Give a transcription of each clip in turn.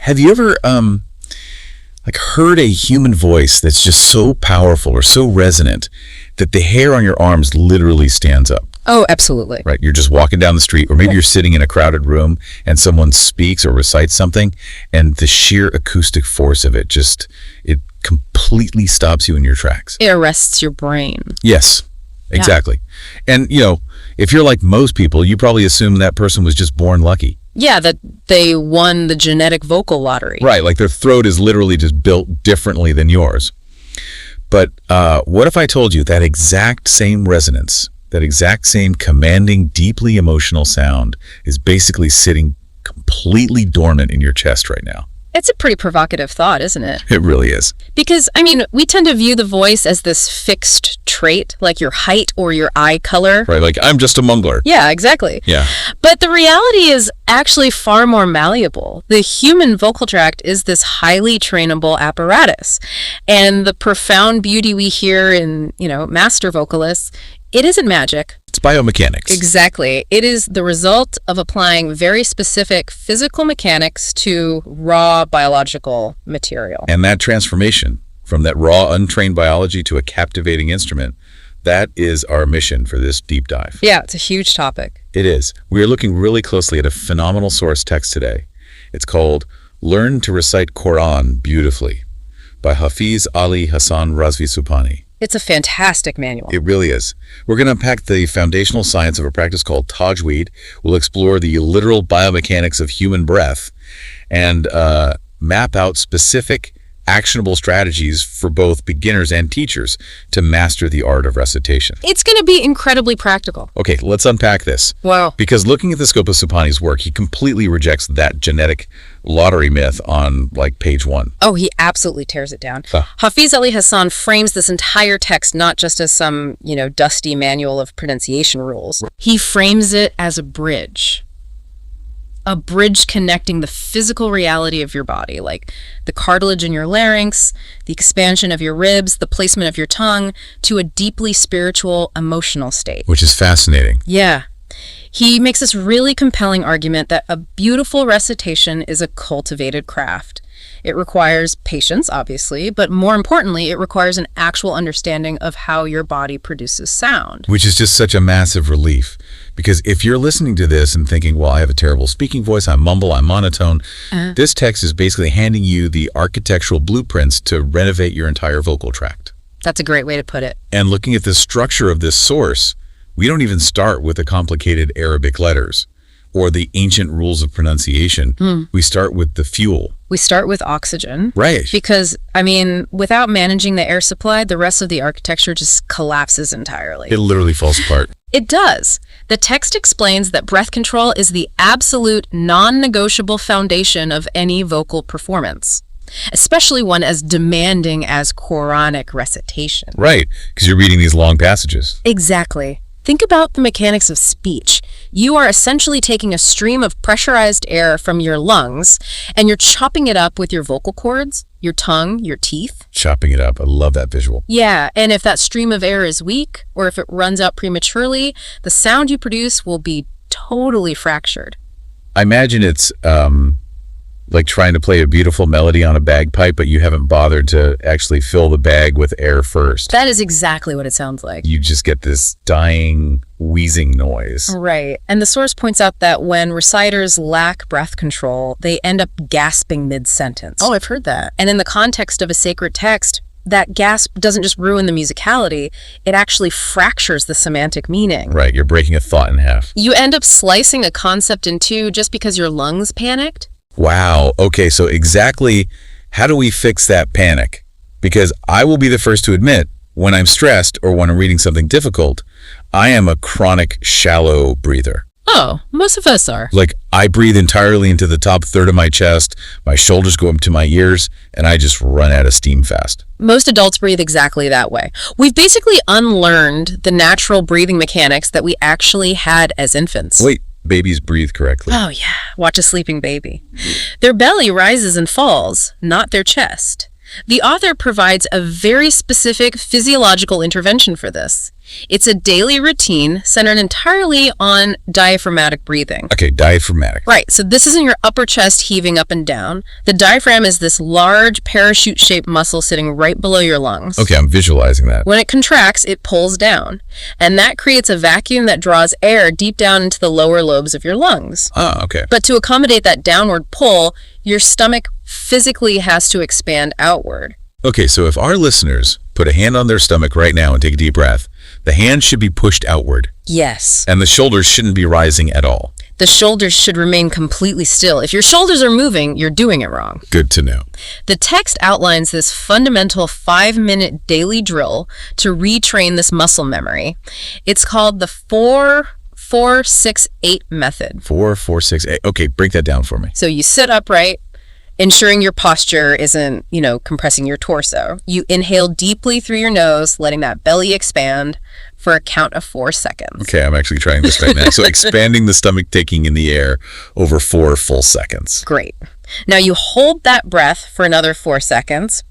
Have you ever like heard a human voice that's just so powerful or so resonant that the hair on your arms literally stands up? Oh, absolutely. Right. You're just walking down the street, or maybe you're sitting in a crowded room and someone speaks or recites something, and the sheer acoustic force of it it completely stops you in your tracks. It arrests your brain. Yes, exactly. Yeah. And, if you're like most people, you probably assume that person was just born lucky. Yeah, that they won the genetic vocal lottery. Right, like their throat is literally just built differently than yours. But what if I told you that exact same resonance, that exact same commanding, deeply emotional sound is basically sitting completely dormant in your chest right now? It's a pretty provocative thought, isn't it? It really is. Because, we tend to view the voice as this fixed trait, like your height or your eye color. Right, like, I'm just a mungler. Yeah, exactly. Yeah. But the reality is actually far more malleable. The human vocal tract is this highly trainable apparatus. And the profound beauty we hear in, master vocalists, it isn't magic. It's biomechanics. Exactly. It is the result of applying very specific physical mechanics to raw biological material. And that transformation from that raw, untrained biology to a captivating instrument, that is our mission for this deep dive. Yeah, it's a huge topic. It is. We are looking really closely at a phenomenal source text today. It's called Learn to Recite Quran Beautifully by Hafiz Ali Hassan Razvi Subhani. It's a fantastic manual. It really is. We're going to unpack the foundational science of a practice called Tajweed. We'll explore the literal biomechanics of human breath and map out specific actionable strategies for both beginners and teachers to master the art of recitation. It's going to be incredibly practical. Okay, let's unpack this. Wow. Because looking at the scope of Subhani's work, he completely rejects that genetic lottery myth on page 1. Oh, he absolutely tears it down. Hafiz Ali Hassan frames this entire text not just as some, dusty manual of pronunciation rules. He frames it as a bridge. A bridge connecting the physical reality of your body, like the cartilage in your larynx, the expansion of your ribs, the placement of your tongue, to a deeply spiritual, emotional state. Which is fascinating. Yeah. He makes this really compelling argument that a beautiful recitation is a cultivated craft. It requires patience, obviously, but more importantly, it requires an actual understanding of how your body produces sound. Which is just such a massive relief. Because if you're listening to this and thinking, well, I have a terrible speaking voice, I mumble, I'm monotone, this text is basically handing you the architectural blueprints to renovate your entire vocal tract. That's a great way to put it. And looking at the structure of this source, we don't even start with the complicated Arabic letters or the ancient rules of pronunciation. We start with the fuel. We start with oxygen. Right. Because, without managing the air supply, the rest of the architecture just collapses entirely. It literally falls apart. It does. The text explains that breath control is the absolute non-negotiable foundation of any vocal performance, especially one as demanding as Quranic recitation. Right, because you're reading these long passages. Exactly. Think about the mechanics of speech. You are essentially taking a stream of pressurized air from your lungs, and you're chopping it up with your vocal cords, your tongue, your teeth. Chopping it up. I love that visual. Yeah, and if that stream of air is weak, or if it runs out prematurely, the sound you produce will be totally fractured. I imagine it's like trying to play a beautiful melody on a bagpipe, but you haven't bothered to actually fill the bag with air first. That is exactly what it sounds like. You just get this dying, wheezing noise. Right. And the source points out that when reciters lack breath control, they end up gasping mid-sentence. Oh, I've heard that. And in the context of a sacred text, that gasp doesn't just ruin the musicality, it actually fractures the semantic meaning. Right, you're breaking a thought in half. You end up slicing a concept in two just because your lungs panicked. Wow. Okay, so exactly how do we fix that panic? Because I will be the first to admit, when I'm stressed or when I'm reading something difficult, I am a chronic shallow breather. Oh, most of us are. Like, I breathe entirely into the top third of my chest, my shoulders go up to my ears, and I just run out of steam fast. Most adults breathe exactly that way. We've basically unlearned the natural breathing mechanics that we actually had as infants. Wait. Babies breathe correctly. Oh, yeah. Watch a sleeping baby. Their belly rises and falls, not their chest. The author provides a very specific physiological intervention for this. It's a daily routine centered entirely on diaphragmatic breathing. Okay, diaphragmatic. Right, so this isn't your upper chest heaving up and down. The diaphragm is this large parachute-shaped muscle sitting right below your lungs. Okay, I'm visualizing that. When it contracts, it pulls down, and that creates a vacuum that draws air deep down into the lower lobes of your lungs. Oh, okay. But to accommodate that downward pull, your stomach physically has to expand outward. Okay, so if our listeners put a hand on their stomach right now and take a deep breath, the hand should be pushed outward. Yes. And the shoulders shouldn't be rising at all. The shoulders should remain completely still. If your shoulders are moving, you're doing it wrong. Good to know. The text outlines this fundamental 5-minute daily drill to retrain this muscle memory. It's called the 4-4-6-8 method. 4-4-6-8. Okay, break that down for me. So you sit upright, ensuring your posture isn't, compressing your torso. You inhale deeply through your nose, letting that belly expand for a count of 4 seconds. Okay, I'm actually trying this right now. So expanding the stomach, taking in the air over 4 full seconds. Great. Now you hold that breath for another 4 seconds,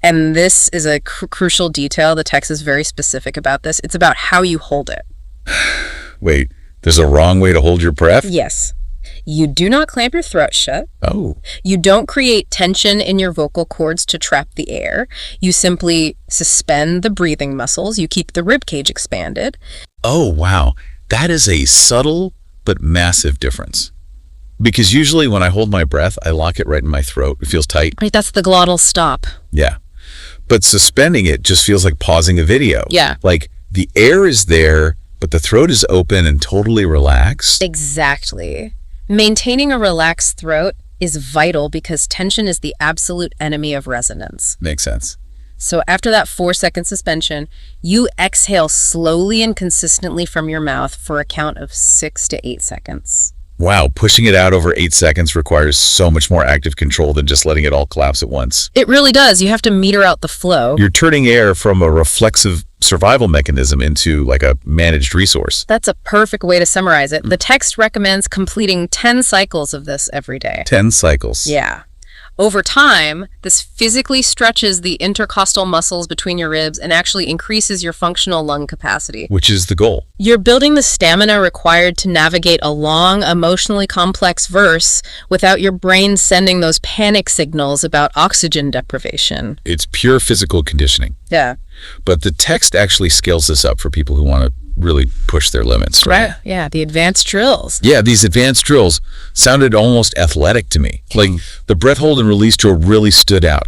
and this is a crucial detail, the text is very specific about this, it's about how you hold it. Wait, there's a wrong way to hold your breath? Yes. You do not clamp your throat shut. Oh. You don't create tension in your vocal cords to trap the air. You simply suspend the breathing muscles. You keep the rib cage expanded. Oh, wow. That is a subtle but massive difference. Because usually when I hold my breath, I lock it right in my throat. It feels tight. Right, that's the glottal stop. Yeah. But suspending it just feels like pausing a video. Yeah. Like the air is there, but the throat is open and totally relaxed. Exactly. Maintaining a relaxed throat is vital because tension is the absolute enemy of resonance. Makes sense. So after that 4-second suspension, you exhale slowly and consistently from your mouth for a count of 6 to 8 seconds. Wow, pushing it out over 8 seconds requires so much more active control than just letting it all collapse at once. It really does. You have to meter out the flow. You're turning air from a reflexive survival mechanism into like a managed resource. That's a perfect way to summarize it. The text recommends completing 10 cycles of this every day. 10 cycles. Yeah. Over time, this physically stretches the intercostal muscles between your ribs and actually increases your functional lung capacity. Which is the goal. You're building the stamina required to navigate a long, emotionally complex verse without your brain sending those panic signals about oxygen deprivation. It's pure physical conditioning. Yeah. But the text actually scales this up for people who want to really push their limits, right? Yeah, the advanced drills. Yeah, these advanced drills sounded almost athletic to me. Like the breath hold and release drill really stood out.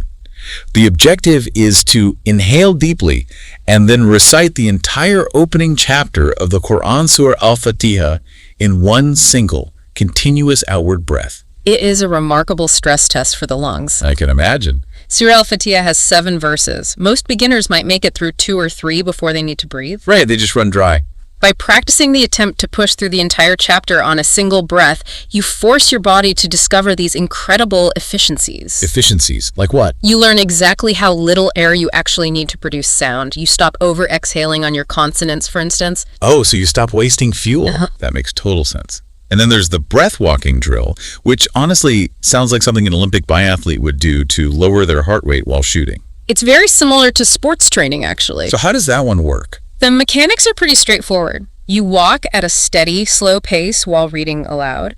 The objective is to inhale deeply and then recite the entire opening chapter of the Quran Surah Al-Fatiha in one single, continuous outward breath. It is a remarkable stress test for the lungs. I can imagine. Surah Al-Fatiha has 7 verses. Most beginners might make it through 2 or 3 before they need to breathe. Right, they just run dry. By practicing the attempt to push through the entire chapter on a single breath, you force your body to discover these incredible efficiencies. Efficiencies? Like what? You learn exactly how little air you actually need to produce sound. You stop over-exhaling on your consonants, for instance. Oh, so you stop wasting fuel. That makes total sense. And then there's the breath walking drill, which honestly sounds like something an Olympic biathlete would do to lower their heart rate while shooting. It's very similar to sports training, actually. So how does that one work? The mechanics are pretty straightforward. You walk at a steady, slow pace while reading aloud,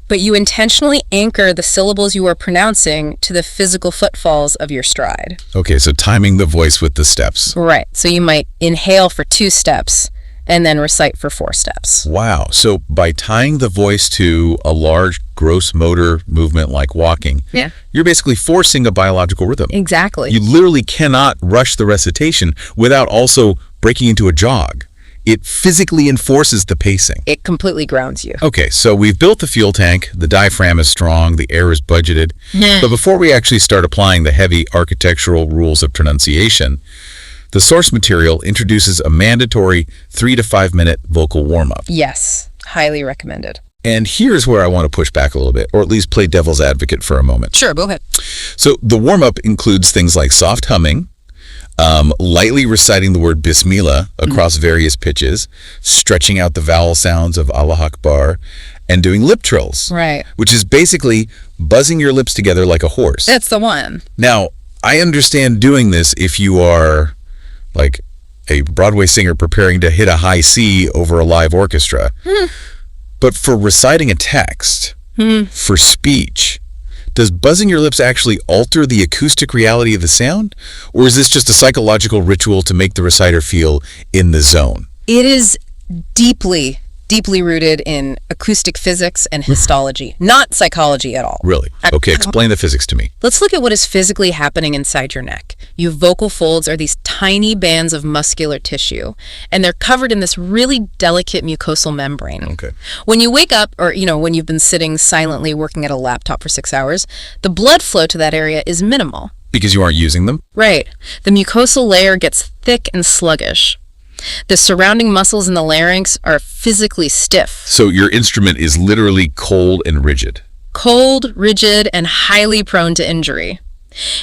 but you intentionally anchor the syllables you are pronouncing to the physical footfalls of your stride. Okay, so timing the voice with the steps. Right. So you might inhale for 2 steps and then recite for 4 steps. Wow. So by tying the voice to a large gross motor movement like walking, you're basically forcing a biological rhythm. Exactly. You literally cannot rush the recitation without also breaking into a jog. It physically enforces the pacing. It completely grounds you. Okay, so we've built the fuel tank, the diaphragm is strong, the air is budgeted. But before we actually start applying the heavy architectural rules of pronunciation, the source material introduces a mandatory 3 to 5 minute vocal warm-up. Yes, highly recommended. And here's where I want to push back a little bit, or at least play devil's advocate for a moment. Sure, go ahead. So the warm-up includes things like soft humming, lightly reciting the word Bismillah across various pitches, stretching out the vowel sounds of Allah Akbar, and doing lip trills. Right. Which is basically buzzing your lips together like a horse. That's the one. Now, I understand doing this if you are like a Broadway singer preparing to hit a high C over a live orchestra. But for reciting a text, for speech, does buzzing your lips actually alter the acoustic reality of the sound? Or is this just a psychological ritual to make the reciter feel in the zone? It is deeply rooted in acoustic physics and histology, not psychology at all. Really? Okay, explain the physics to me. Let's look at what is physically happening inside your neck. Your vocal folds are these tiny bands of muscular tissue, and they're covered in this really delicate mucosal membrane. Okay. When you wake up, or when you've been sitting silently working at a laptop for 6 hours, the blood flow to that area is minimal. Because you aren't using them? Right. The mucosal layer gets thick and sluggish. The surrounding muscles in the larynx are physically stiff. So your instrument is literally cold and rigid. Cold, rigid, and highly prone to injury.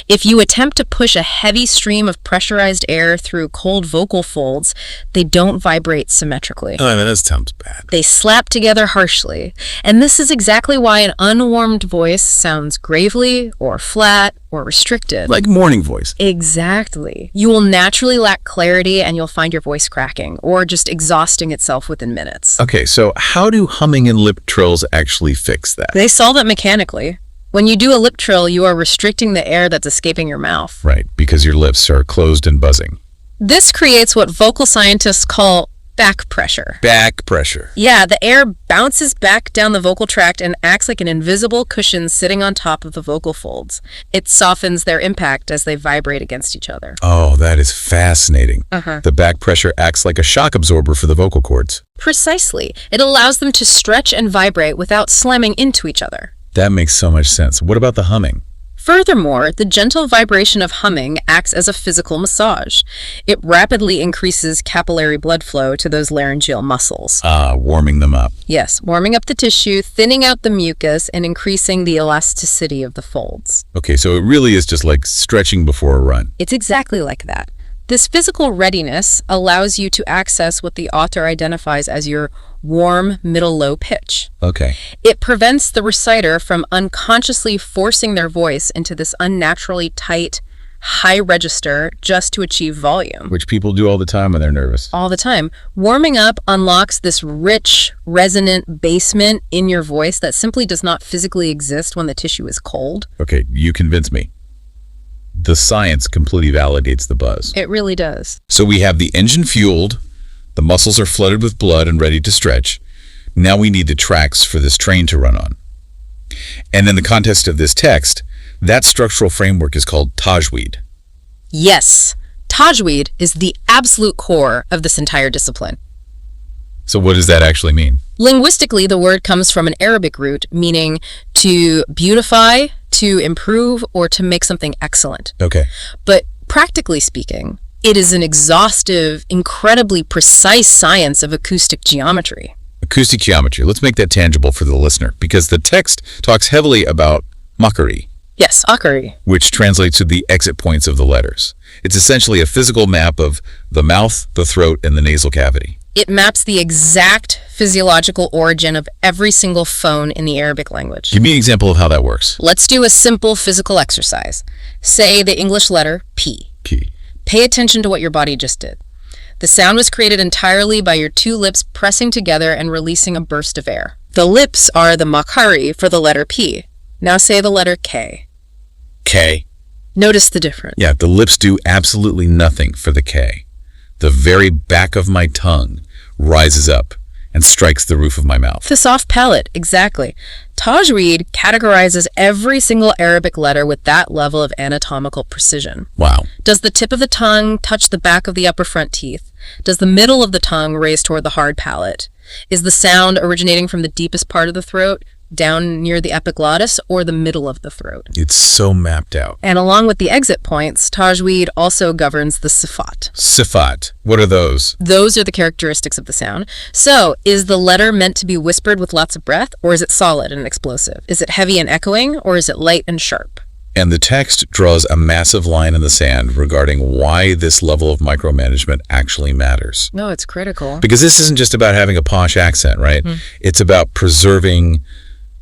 If you attempt to push a heavy stream of pressurized air through cold vocal folds, they don't vibrate symmetrically. Oh, I mean, that sounds bad. They slap together harshly. And this is exactly why an unwarmed voice sounds gravely or flat or restricted. Like morning voice. Exactly. You will naturally lack clarity and you'll find your voice cracking or just exhausting itself within minutes. Okay, so how do humming and lip trills actually fix that? They solve it mechanically. When you do a lip trill, you are restricting the air that's escaping your mouth. Right, because your lips are closed and buzzing. This creates what vocal scientists call back pressure. Back pressure. Yeah, the air bounces back down the vocal tract and acts like an invisible cushion sitting on top of the vocal folds. It softens their impact as they vibrate against each other. Oh, that is fascinating. The back pressure acts like a shock absorber for the vocal cords. Precisely. It allows them to stretch and vibrate without slamming into each other. That makes so much sense. What about the humming? Furthermore, the gentle vibration of humming acts as a physical massage. It rapidly increases capillary blood flow to those laryngeal muscles. Warming them up. Yes, warming up the tissue, thinning out the mucus, and increasing the elasticity of the folds. Okay, so it really is just like stretching before a run. It's exactly like that. This physical readiness allows you to access what the author identifies as your warm, middle-low pitch. Okay. It prevents the reciter from unconsciously forcing their voice into this unnaturally tight, high register just to achieve volume. Which people do all the time when they're nervous. All the time. Warming up unlocks this rich, resonant basement in your voice that simply does not physically exist when the tissue is cold. Okay, you convince me. The science completely validates the buzz. It really does. So we have the engine fueled, the muscles are flooded with blood and ready to stretch. Now we need the tracks for this train to run on. And in the context of this text, that structural framework is called Tajweed. Yes, Tajweed is the absolute core of this entire discipline. So what does that actually mean? Linguistically, the word comes from an Arabic root meaning to beautify, to improve, or to make something excellent. Okay. But practically speaking, it is an exhaustive, incredibly precise science of acoustic geometry. Acoustic geometry. Let's make that tangible for the listener, because the text talks heavily about Makharij. Yes, Makharij. Which translates to the exit points of the letters. It's essentially a physical map of the mouth, the throat, and the nasal cavity. It maps the exact physiological origin of every single phone in the Arabic language. Give me an example of how that works. Let's do a simple physical exercise. Say the English letter P. P. Pay attention to what your body just did. The sound was created entirely by your two lips pressing together and releasing a burst of air. The lips are the Makharij for the letter P. Now say the letter K. K. Notice the difference. Yeah, the lips do absolutely nothing for the K. The very back of my tongue rises up and strikes the roof of my mouth. The soft palate, exactly. Tajweed categorizes every single Arabic letter with that level of anatomical precision. Wow. Does the tip of the tongue touch the back of the upper front teeth? Does the middle of the tongue raise toward the hard palate? Is the sound originating from the deepest part of the throat, down near the epiglottis, or the middle of the throat? It's so mapped out. And along with the exit points, Tajweed also governs the sifat. Sifat. What are those? Those are the characteristics of the sound. So, is the letter meant to be whispered with lots of breath, or is it solid and explosive? Is it heavy and echoing, or is it light and sharp? And the text draws a massive line in the sand regarding why this level of micromanagement actually matters. No, it's critical. Because this isn't just about having a posh accent, right? It's about preserving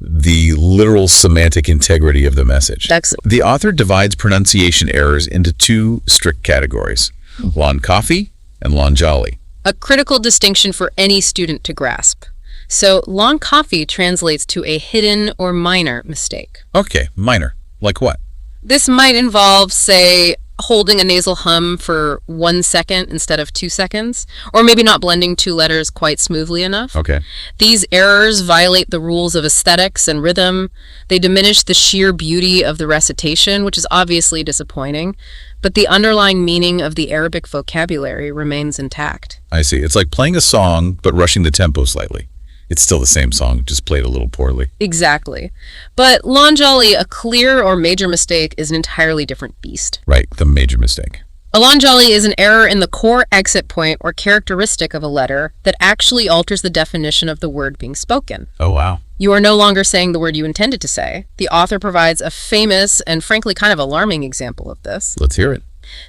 the literal semantic integrity of the message. The author divides pronunciation errors into two strict categories: lawn coffee and Lanjali. A critical distinction for any student to grasp. So long coffee translates to a hidden or minor mistake. Okay, minor. Like what? This might involve, say, holding a nasal hum for 1 second instead of 2 seconds, or maybe not blending two letters quite smoothly enough. Okay. These errors violate the rules of aesthetics and rhythm. They diminish the sheer beauty of the recitation, which is obviously disappointing, but the underlying meaning of the Arabic vocabulary remains intact. I see. It's like playing a song, but rushing the tempo slightly. It's still the same song, just played a little poorly. Exactly. But Lanjali, a clear or major mistake, is an entirely different beast. Right, the major mistake. A Lanjali is an error in the core exit point or characteristic of a letter that actually alters the definition of the word being spoken. Oh, wow. You are no longer saying the word you intended to say. The author provides a famous and frankly kind of alarming example of this. Let's hear it.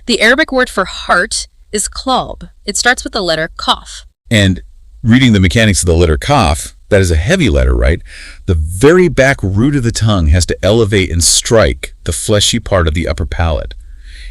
The Arabic word for heart is qalb. It starts with the letter qaf. And reading the mechanics of the letter kaf, that is a heavy letter, right? The very back root of the tongue has to elevate and strike the fleshy part of the upper palate.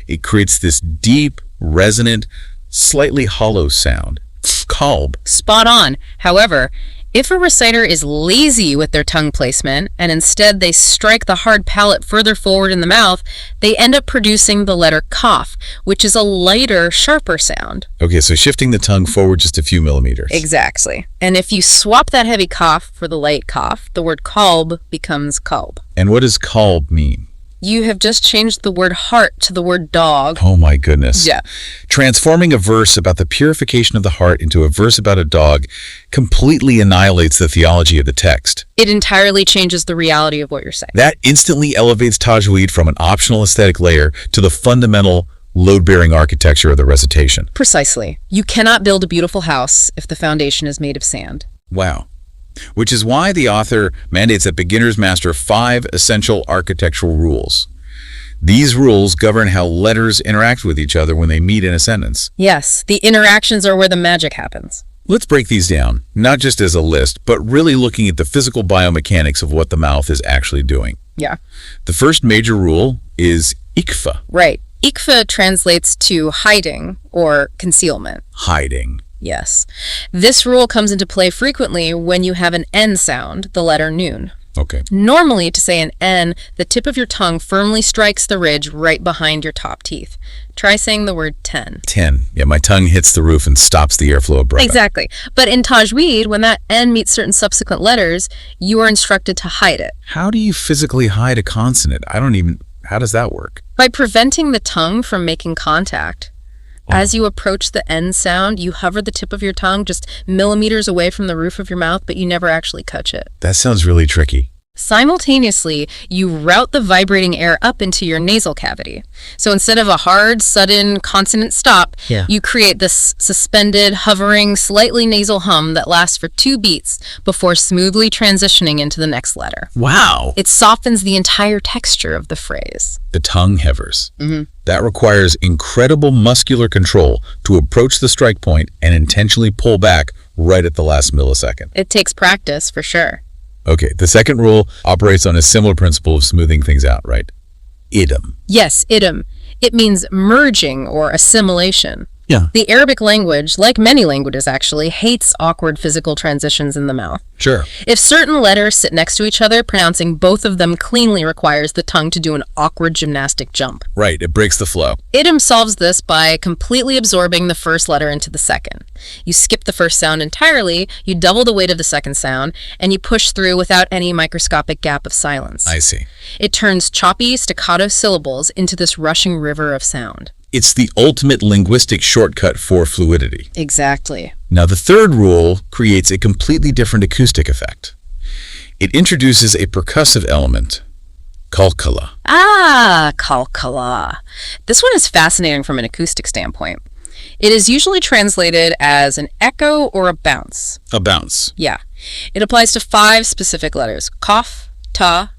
It creates this deep, resonant, slightly hollow sound. Qalb. Spot on. However, if a reciter is lazy with their tongue placement and instead they strike the hard palate further forward in the mouth, they end up producing the letter kaf, which is a lighter, sharper sound. Okay, so shifting the tongue forward just a few millimeters. Exactly. And if you swap that heavy kaf for the light kaf, the word qalb becomes qalb. And what does qalb mean? You have just changed the word heart to the word dog. Oh my goodness. Yeah. Transforming a verse about the purification of the heart into a verse about a dog completely annihilates the theology of the text. It entirely changes the reality of what you're saying. That instantly elevates Tajweed from an optional aesthetic layer to the fundamental load-bearing architecture of the recitation. Precisely. You cannot build a beautiful house if the foundation is made of sand. Wow. Which is why the author mandates that beginners master 5 essential architectural rules. These rules govern how letters interact with each other when they meet in a sentence. Yes, the interactions are where the magic happens. Let's break these down, not just as a list, but really looking at the physical biomechanics of what the mouth is actually doing. Yeah. The first major rule is ikfa. Right. Ikfa translates to hiding or concealment. Hiding. Yes. This rule comes into play frequently when you have an N sound, the letter noon. Okay. Normally, to say an N, the tip of your tongue firmly strikes the ridge right behind your top teeth. Try saying the word 10. 10. Yeah, my tongue hits the roof and stops the airflow of breath. Exactly. But in Tajweed, when that N meets certain subsequent letters, you are instructed to hide it. How do you physically hide a consonant? How does that work? By preventing the tongue from making contact. As you approach the N sound, you hover the tip of your tongue just millimeters away from the roof of your mouth, but you never actually touch it. That sounds really tricky. Simultaneously, you route the vibrating air up into your nasal cavity. So instead of a hard, sudden consonant stop, you create this suspended, hovering, slightly nasal hum that lasts for 2 beats before smoothly transitioning into the next letter. Wow. It softens the entire texture of the phrase. The tongue hovers. That requires incredible muscular control to approach the strike point and intentionally pull back right at the last millisecond. It takes practice, for sure. Okay, the second rule operates on a similar principle of smoothing things out, right? Idm. Yes, idm. It means merging or assimilation. Yeah. The Arabic language, like many languages actually, hates awkward physical transitions in the mouth. Sure. If certain letters sit next to each other, pronouncing both of them cleanly requires the tongue to do an awkward gymnastic jump. Right, it breaks the flow. Idm solves this by completely absorbing the first letter into the second. You skip the first sound entirely, you double the weight of the second sound, and you push through without any microscopic gap of silence. I see. It turns choppy, staccato syllables into this rushing river of sound. It's the ultimate linguistic shortcut for fluidity. Exactly. Now, the third rule creates a completely different acoustic effect. It introduces a percussive element, qalqala. Ah, qalqala. This one is fascinating from an acoustic standpoint. It is usually translated as an echo or a bounce. A bounce. Yeah. It applies to 5 specific letters: qaf, ta,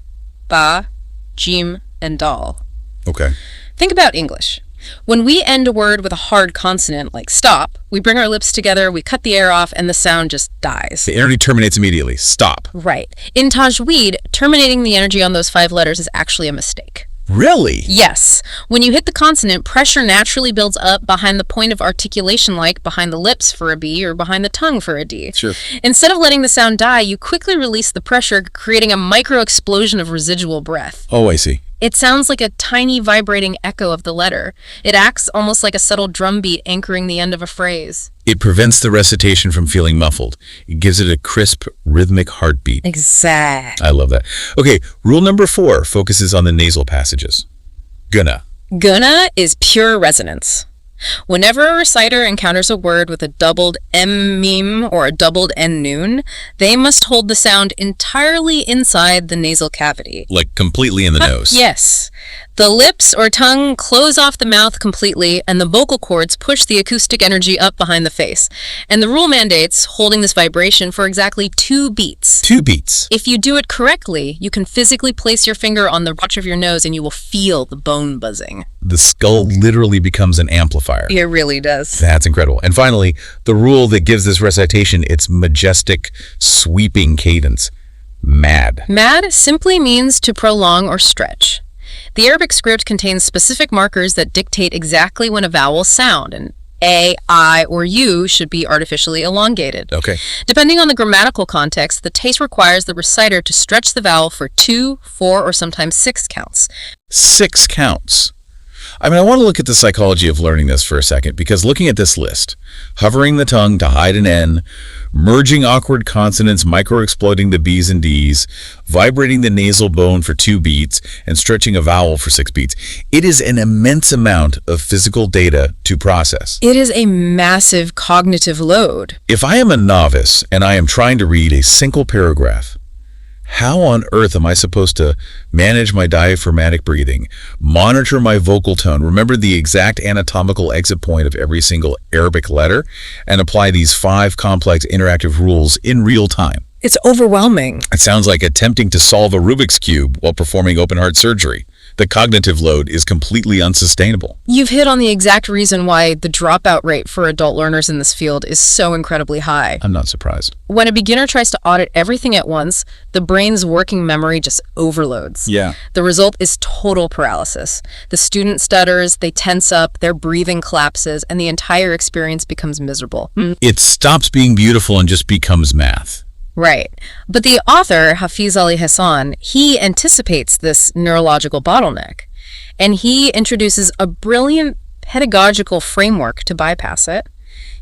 ba, jim, and dal. Okay. Think about English. When we end a word with a hard consonant like stop, we bring our lips together, we cut the air off, and the sound just dies. The energy terminates immediately. Stop. Right. In Tajweed, terminating the energy on those 5 letters is actually a mistake. Really? Yes. When you hit the consonant, pressure naturally builds up behind the point of articulation, like behind the lips for a B or behind the tongue for a D. Sure. Instead of letting the sound die, you quickly release the pressure, creating a micro explosion of residual breath. Oh, I see. It sounds like a tiny vibrating echo of the letter. It acts almost like a subtle drum beat anchoring the end of a phrase. It prevents the recitation from feeling muffled. It gives it a crisp, rhythmic heartbeat. Exact. I love that. Okay, rule number 4 focuses on the nasal passages. Gonna. Gonna is pure resonance. Whenever a reciter encounters a word with a doubled M meme or a doubled N noon, they must hold the sound entirely inside the nasal cavity. Like completely in the nose. Yes. The lips or tongue close off the mouth completely, and the vocal cords push the acoustic energy up behind the face. And the rule mandates holding this vibration for exactly 2 beats. 2 beats. If you do it correctly, you can physically place your finger on the arch of your nose and you will feel the bone buzzing. The skull literally becomes an amplifier. It really does. That's incredible. And finally, the rule that gives this recitation its majestic, sweeping cadence. Mad. Mad simply means to prolong or stretch. The Arabic script contains specific markers that dictate exactly when a vowel sound, and A, I, or U should be artificially elongated. Okay. Depending on the grammatical context, the taste requires the reciter to stretch the vowel for 2, 4, or sometimes 6 counts. 6 counts. I mean, I want to look at the psychology of learning this for a second, because looking at this list, hovering the tongue to hide an N, merging awkward consonants, micro-exploding the B's and D's, vibrating the nasal bone for 2 beats, and stretching a vowel for 6 beats, it is an immense amount of physical data to process. It is a massive cognitive load. If I am a novice and I am trying to read a single paragraph, how on earth am I supposed to manage my diaphragmatic breathing, monitor my vocal tone, remember the exact anatomical exit point of every single Arabic letter, and apply these 5 complex interactive rules in real time? It's overwhelming. It sounds like attempting to solve a Rubik's Cube while performing open heart surgery. The cognitive load is completely unsustainable. You've hit on the exact reason why the dropout rate for adult learners in this field is so incredibly high. I'm not surprised. When a beginner tries to audit everything at once, the brain's working memory just overloads. Yeah. The result is total paralysis. The student stutters, they tense up, their breathing collapses, and the entire experience becomes miserable. It stops being beautiful and just becomes math. Right. But the author, Hafiz Ali Hassan, he anticipates this neurological bottleneck, and he introduces a brilliant pedagogical framework to bypass it.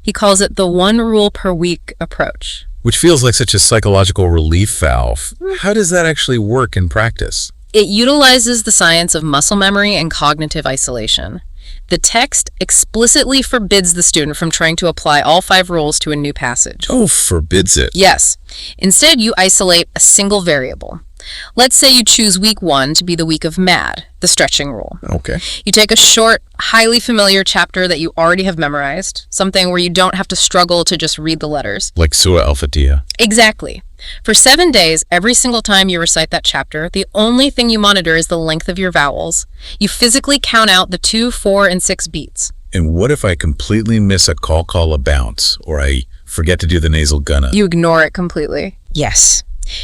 He calls it the 1 rule per week approach. Which feels like such a psychological relief valve. How does that actually work in practice? It utilizes the science of muscle memory and cognitive isolation. The text explicitly forbids the student from trying to apply all 5 rules to a new passage. Oh, forbids it. Yes. Instead, you isolate a single variable. Let's say you choose week 1 to be the week of mad, the stretching rule. Okay. You take a short, highly familiar chapter that you already have memorized, something where you don't have to struggle to just read the letters. Like Surah Al-Fatiha. Exactly. For 7 days, every single time you recite that chapter, the only thing you monitor is the length of your vowels. You physically count out the 2, 4, and 6 beats. And what if I completely miss a call, a bounce, or I forget to do the nasal gonna? You ignore it completely. Yes.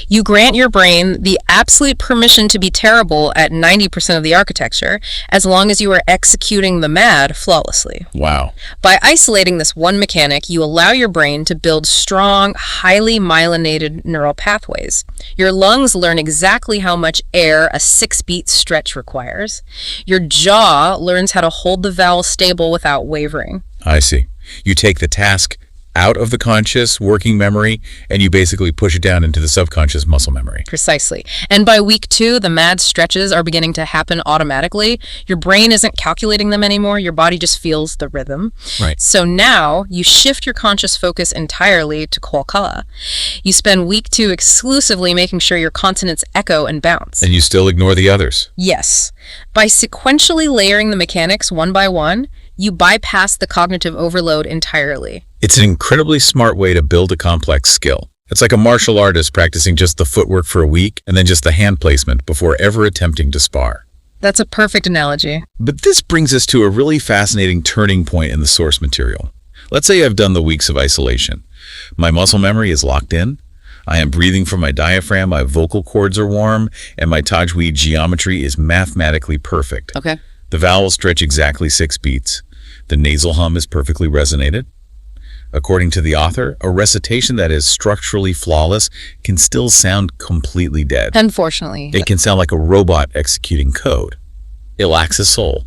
You grant your brain the absolute permission to be terrible at 90% of the architecture, as long as you are executing the mad flawlessly. Wow. By isolating this one mechanic, you allow your brain to build strong, highly myelinated neural pathways. Your lungs learn exactly how much air a 6-beat stretch requires. Your jaw learns how to hold the vowel stable without wavering. I see. You take the task out of the conscious working memory, and you basically push it down into the subconscious muscle memory. Precisely. And by week 2, the mad stretches are beginning to happen automatically. Your brain isn't calculating them anymore. Your body just feels the rhythm. Right. So now you shift your conscious focus entirely to qalqala. You spend week 2 exclusively making sure your consonants echo and bounce. And you still ignore the others. Yes. By sequentially layering the mechanics one by one, you bypass the cognitive overload entirely. It's an incredibly smart way to build a complex skill. It's like a martial artist practicing just the footwork for a week and then just the hand placement before ever attempting to spar. That's a perfect analogy. But this brings us to a really fascinating turning point in the source material. Let's say I've done the weeks of isolation. My muscle memory is locked in. I am breathing from my diaphragm, my vocal cords are warm, and my Tajweed geometry is mathematically perfect. Okay. The vowels stretch exactly 6 beats. The nasal hum is perfectly resonated. According to the author, a recitation that is structurally flawless can still sound completely dead. Unfortunately. It can sound like a robot executing code. It lacks a soul.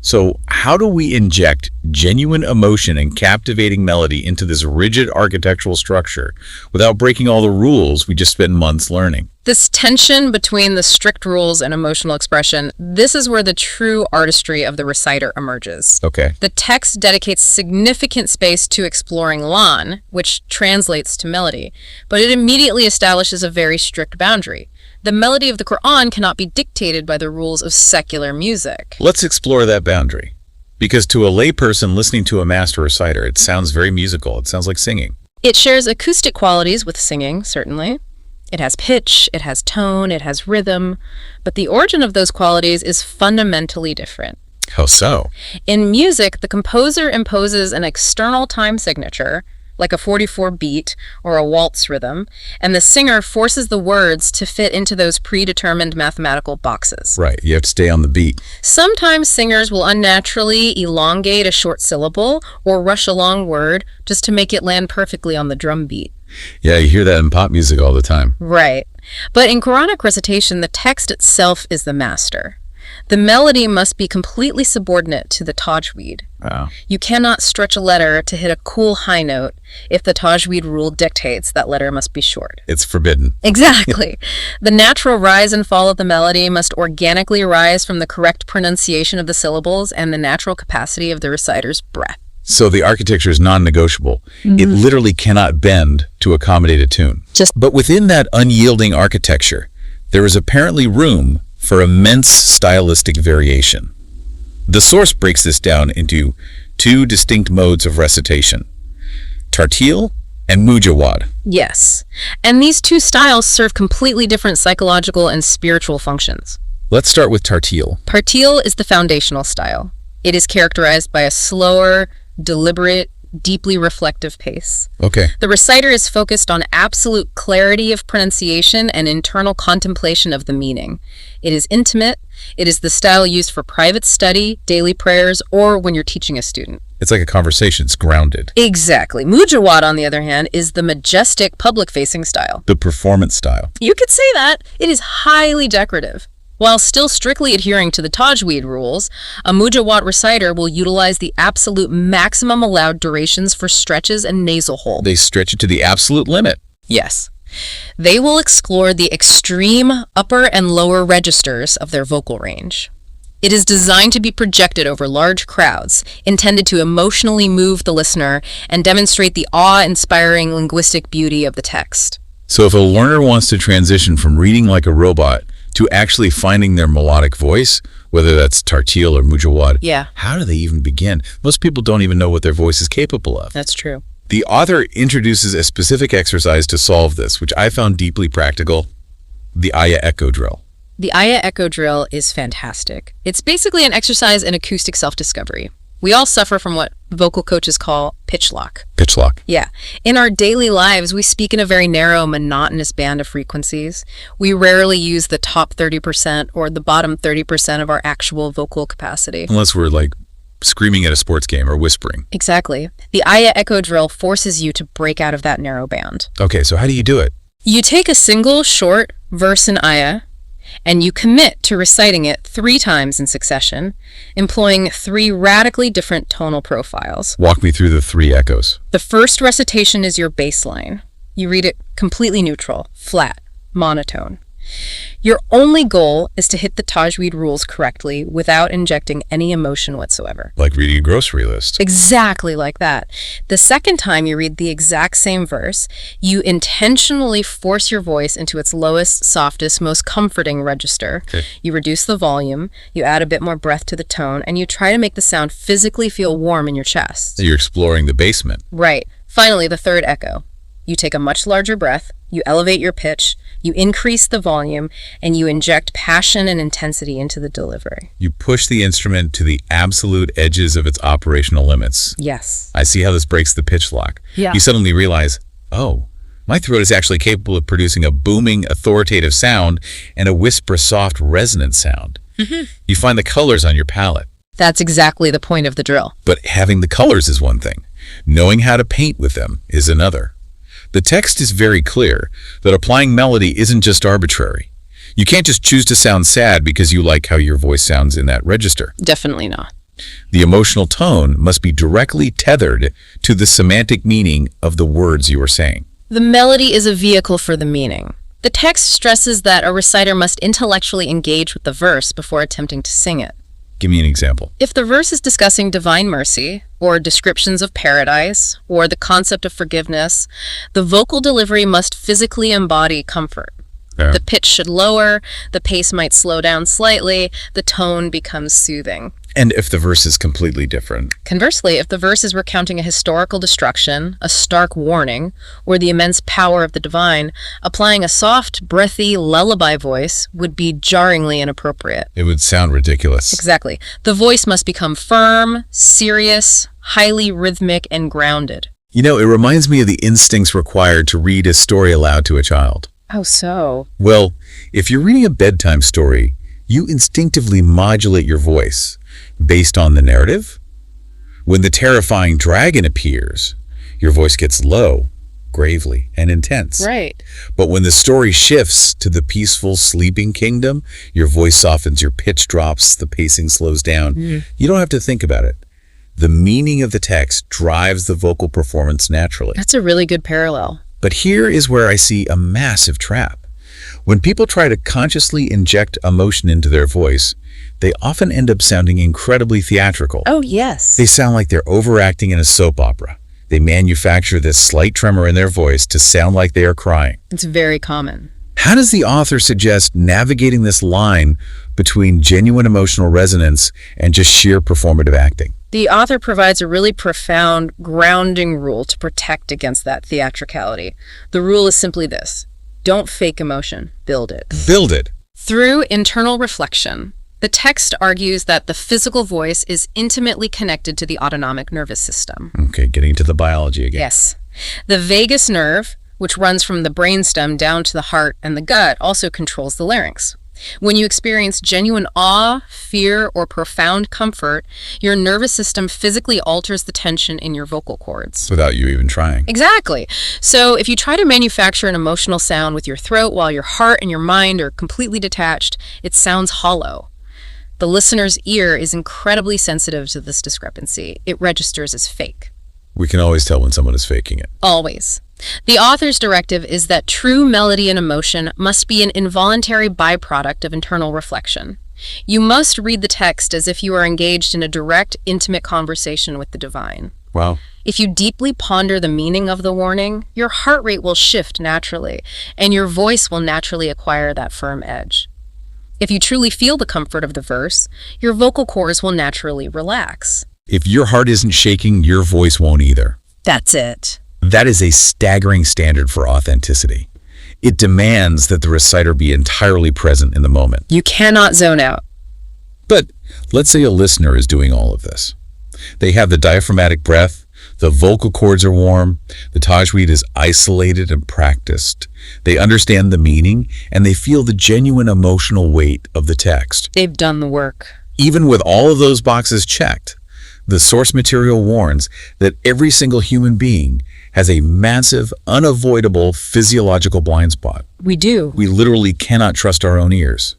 So how do we inject genuine emotion and captivating melody into this rigid architectural structure without breaking all the rules we just spent months learning? This tension between the strict rules and emotional expression, this is where the true artistry of the reciter emerges. Okay. The text dedicates significant space to exploring lan, which translates to melody, but it immediately establishes a very strict boundary. The melody of the Quran cannot be dictated by the rules of secular music. Let's explore that boundary. Because to a layperson listening to a master reciter, it sounds very musical. It sounds like singing. It shares acoustic qualities with singing, certainly. It has pitch, it has tone, it has rhythm, but the origin of those qualities is fundamentally different. How so? In music, the composer imposes an external time signature, like a 44 beat or a waltz rhythm, and the singer forces the words to fit into those predetermined mathematical boxes. Right, you have to stay on the beat. Sometimes singers will unnaturally elongate a short syllable or rush a long word just to make it land perfectly on the drum beat. Yeah, you hear that in pop music all the time. Right. But in Quranic recitation, the text itself is the master. The melody must be completely subordinate to the tajweed. Wow. You cannot stretch a letter to hit a cool high note if the tajweed rule dictates that letter must be short. It's forbidden. Exactly. The natural rise and fall of the melody must organically arise from the correct pronunciation of the syllables and the natural capacity of the reciter's breath. So the architecture is non-negotiable. It literally cannot bend to accommodate a tune. But within that unyielding architecture, there is apparently room for immense stylistic variation. The source breaks this down into 2 distinct modes of recitation, tartil and mujawad. Yes. And these 2 styles serve completely different psychological and spiritual functions. Let's start with tartil. Tartil is the foundational style. It is characterized by a slower, deliberate, deeply reflective pace. Okay. The reciter is focused on absolute clarity of pronunciation and internal contemplation of the meaning. It is intimate. It is the style used for private study, daily prayers, or when you're teaching a student. It's like a conversation. It's grounded. Exactly. Mujawad, on the other hand, is the majestic public-facing style. The performance style. You could say that. It is highly decorative. While still strictly adhering to the Tajweed rules, a Mujawad reciter will utilize the absolute maximum allowed durations for stretches and nasal hold. They stretch it to the absolute limit. Yes. They will explore the extreme upper and lower registers of their vocal range. It is designed to be projected over large crowds, intended to emotionally move the listener and demonstrate the awe-inspiring linguistic beauty of the text. So if a learner wants to transition from reading like a robot to actually finding their melodic voice, whether that's tartil or mujawad, how do they even begin? Most people don't even know what their voice is capable of. That's true. The author introduces a specific exercise to solve this, which I found deeply practical, the ayah echo drill. The ayah echo drill is fantastic. It's basically an exercise in acoustic self-discovery. We all suffer from what vocal coaches call pitch lock. Pitch lock. Yeah. In our daily lives, we speak in a very narrow, monotonous band of frequencies. We rarely use the top 30% or the bottom 30% of our actual vocal capacity. Unless we're like screaming at a sports game or whispering. Exactly. The ayah echo drill forces you to break out of that narrow band. Okay, so how do you do it? You take a single short verse in ayah, and you commit to reciting it 3 times in succession, employing 3 radically different tonal profiles. Walk me through the 3 echoes. The first recitation is your baseline. You read it completely neutral, flat, monotone. Your only goal is to hit the Tajweed rules correctly without injecting any emotion whatsoever. Like reading a grocery list. Exactly like that. The second time you read the exact same verse, you intentionally force your voice into its lowest, softest, most comforting register. Okay. You reduce the volume, you add a bit more breath to the tone, and you try to make the sound physically feel warm in your chest. You're exploring the basement. Right. Finally, the third echo. You take a much larger breath, you elevate your pitch, you increase the volume, and you inject passion and intensity into the delivery. You push the instrument to the absolute edges of its operational limits. Yes. I see how this breaks the pitch lock. Yeah. You suddenly realize, oh, My throat is actually capable of producing a booming, authoritative sound and a whisper soft, resonant sound. You find the colors on your palette. That's exactly the point of the drill. But having the colors is one thing. Knowing how to paint with them is another. The text is very clear that applying melody isn't just arbitrary. You can't just choose to sound sad because you like how your voice sounds in that register. Definitely not. The emotional tone must be directly tethered to the semantic meaning of the words you are saying. The melody is a vehicle for the meaning. The text stresses that a reciter must intellectually engage with the verse before attempting to sing it. Give me an example. If the verse is discussing divine mercy, or descriptions of paradise, or the concept of forgiveness, the vocal delivery must physically embody comfort. Yeah. The pitch should lower, the pace might slow down slightly, the tone becomes soothing. And if the verse is completely different? Conversely, if the verse is recounting a historical destruction, a stark warning, or the immense power of the divine, applying a soft, breathy lullaby voice would be jarringly inappropriate. It would sound ridiculous. Exactly. The voice must become firm, serious, highly rhythmic, and grounded. You know, it reminds me of the instincts required to read a story aloud to a child. Oh, so? Well, if you're reading a bedtime story, you instinctively modulate your voice based on the narrative. When the terrifying dragon appears, your voice gets low, gravely, and intense. Right. But when the story shifts to the peaceful sleeping kingdom, your voice softens, your pitch drops, the pacing slows down. You don't have to think about it. The meaning of the text drives the vocal performance naturally. That's a really good parallel. But here is where I see a massive trap. When people try to consciously inject emotion into their voice, they often end up sounding incredibly theatrical. Oh, yes. They sound like they're overacting in a soap opera. They manufacture this slight tremor in their voice to sound like they are crying. It's very common. How does the author suggest navigating this line between genuine emotional resonance and just sheer performative acting? The author provides a really profound grounding rule to protect against that theatricality. The rule is simply this: don't fake emotion, build it. Build it. Through internal reflection, the text argues that the physical voice is intimately connected to the autonomic nervous system. Okay, getting into the biology again. Yes. The vagus nerve, which runs from the brainstem down to the heart and the gut, also controls the larynx. When you experience genuine awe, fear, or profound comfort, your nervous system physically alters the tension in your vocal cords. Without you even trying. Exactly. So if you try to manufacture an emotional sound with your throat while your heart and your mind are completely detached, it sounds hollow. The listener's ear is incredibly sensitive to this discrepancy. It registers as fake. We can always tell when someone is faking it. Always. The author's directive is that true melody and emotion must be an involuntary byproduct of internal reflection. You must read the text as if you are engaged in a direct, intimate conversation with the divine. Wow. If you deeply ponder the meaning of the warning, your heart rate will shift naturally, and your voice will naturally acquire that firm edge. If you truly feel the comfort of the verse, your vocal cords will naturally relax. If your heart isn't shaking, your voice won't either. That's it. That is a staggering standard for authenticity. It demands that the reciter be entirely present in the moment. You cannot zone out. But let's say a listener is doing all of this. They have the diaphragmatic breath, the vocal cords are warm, the Tajweed is isolated and practiced. They understand the meaning, and they feel the genuine emotional weight of the text. They've done the work. Even with all of those boxes checked, the source material warns that every single human being has a massive, unavoidable physiological blind spot. We do. We literally cannot trust our own ears.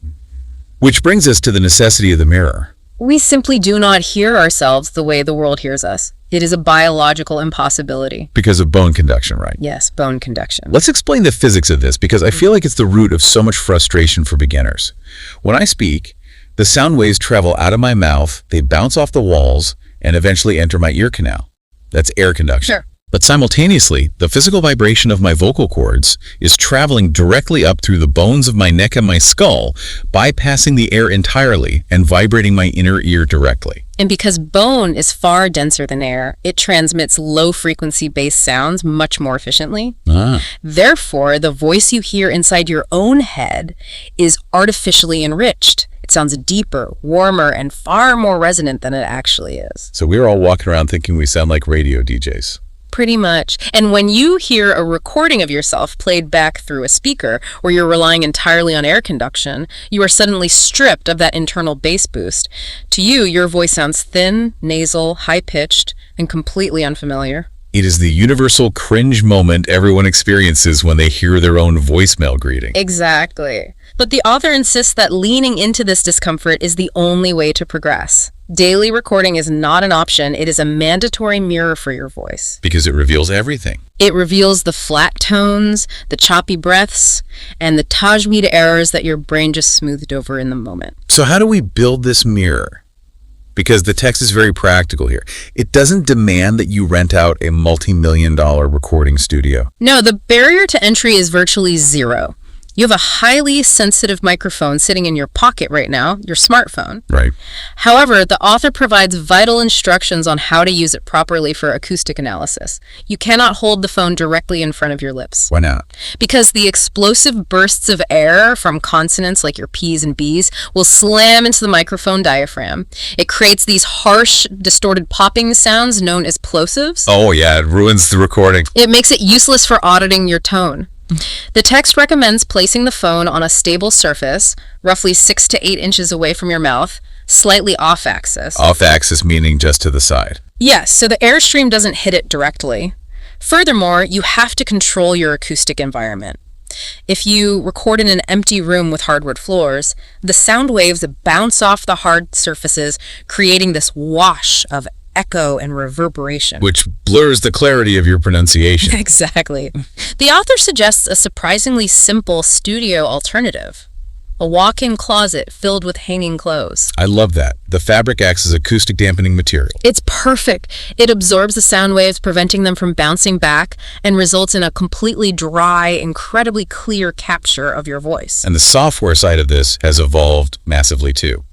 Which brings us to the necessity of the mirror. We simply do not hear ourselves the way the world hears us. It is a biological impossibility. Because of bone conduction, right? Yes, bone conduction. Let's explain the physics of this, because I feel like it's the root of so much frustration for beginners. When I speak, the sound waves travel out of my mouth, they bounce off the walls, and eventually enter my ear canal. That's air conduction. Sure. But simultaneously, the physical vibration of my vocal cords is traveling directly up through the bones of my neck and my skull, bypassing the air entirely and vibrating my inner ear directly. And because bone is far denser than air, it transmits low-frequency bass sounds much more efficiently. Therefore, the voice you hear inside your own head is artificially enriched. It sounds deeper, warmer, and far more resonant than it actually is. So we're all walking around thinking we sound like radio DJs. Pretty much. And when you hear a recording of yourself played back through a speaker, where you're relying entirely on air conduction, you are suddenly stripped of that internal bass boost. To you, your voice sounds thin, nasal, high-pitched, and completely unfamiliar. It is the universal cringe moment everyone experiences when they hear their own voicemail greeting. Exactly. But the author insists that leaning into this discomfort is the only way to progress. Daily recording is not an option. It is a mandatory mirror for your voice. Because it reveals everything. It reveals the flat tones, the choppy breaths, and the Tajweed errors that your brain just smoothed over in the moment. So how do we build this mirror? Because the text is very practical here. It doesn't demand that you rent out a multi-million-dollar recording studio. No, the barrier to entry is virtually zero. You have a highly sensitive microphone sitting in your pocket right now, your smartphone. Right. However, the author provides vital instructions on how to use it properly for acoustic analysis. You cannot hold the phone directly in front of your lips. Why not? Because the explosive bursts of air from consonants like your P's and B's will slam into the microphone diaphragm. It creates these harsh, distorted popping sounds known as plosives. Oh yeah, it ruins the recording. It makes it useless for auditing your tone. The text recommends placing the phone on a stable surface, roughly 6 to 8 inches away from your mouth, slightly off-axis. Off-axis meaning just to the side. Yes, so the airstream doesn't hit it directly. Furthermore, you have to control your acoustic environment. If you record in an empty room with hardwood floors, the sound waves bounce off the hard surfaces, creating this wash of echo and reverberation. Which blurs the clarity of your pronunciation. Exactly. The author suggests a surprisingly simple studio alternative. A walk-in closet filled with hanging clothes. I love that. The fabric acts as acoustic dampening material. It's perfect. It absorbs the sound waves, preventing them from bouncing back, and results in a completely dry, incredibly clear capture of your voice. And the software side of this has evolved massively too.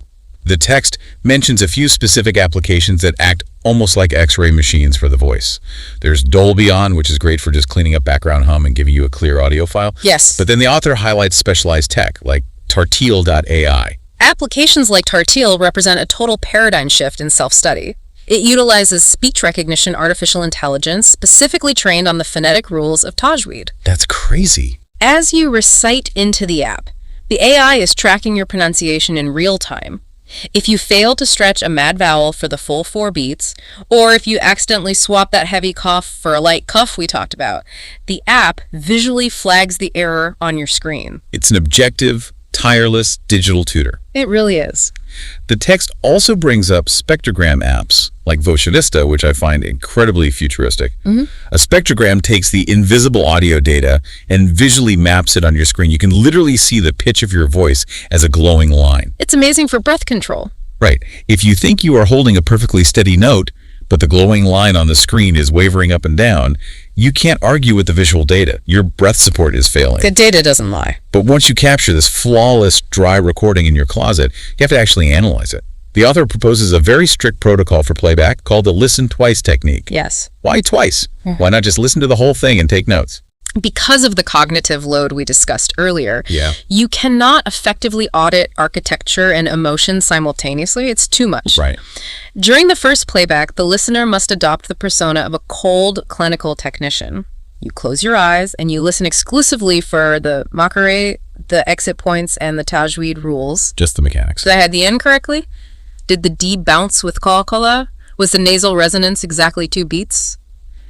The text mentions a few specific applications that act almost like X-ray machines for the voice. There's Dolby On, which is great for just cleaning up background hum and giving you a clear audio file. Yes. But then the author highlights specialized tech, like Tartile.ai. Applications like Tartile represent a total paradigm shift in self-study. It utilizes speech recognition artificial intelligence specifically trained on the phonetic rules of Tajweed. That's crazy. As you recite into the app, the AI is tracking your pronunciation in real time. If you fail to stretch a mad vowel for the full 4 beats, or if you accidentally swap that heavy cough for a light cuff we talked about, the app visually flags the error on your screen. It's an objective, tireless digital tutor. It really is. The text also brings up spectrogram apps like Votionista, which I find incredibly futuristic. A spectrogram takes the invisible audio data and visually maps it on your screen. You can literally see the pitch of your voice as a glowing line. It's amazing for breath control. Right. If you think you are holding a perfectly steady note, but the glowing line on the screen is wavering up and down, you can't argue with the visual data. Your breath support is failing. The data doesn't lie. But once you capture this flawless, dry recording in your closet, you have to actually analyze it. The author proposes a very strict protocol for playback called the listen twice technique. Yes. Why twice? Why not just listen to the whole thing and take notes? Because of the cognitive load we discussed earlier, you cannot effectively audit architecture and emotion simultaneously. It's too much. Right. During the first playback, the listener must adopt the persona of a cold clinical technician. You close your eyes and you listen exclusively for the Makharij, the exit points, and the Tajweed rules. Just the mechanics. Did I have the N correctly? Did the D bounce with qalqala? Was the nasal resonance exactly 2 beats?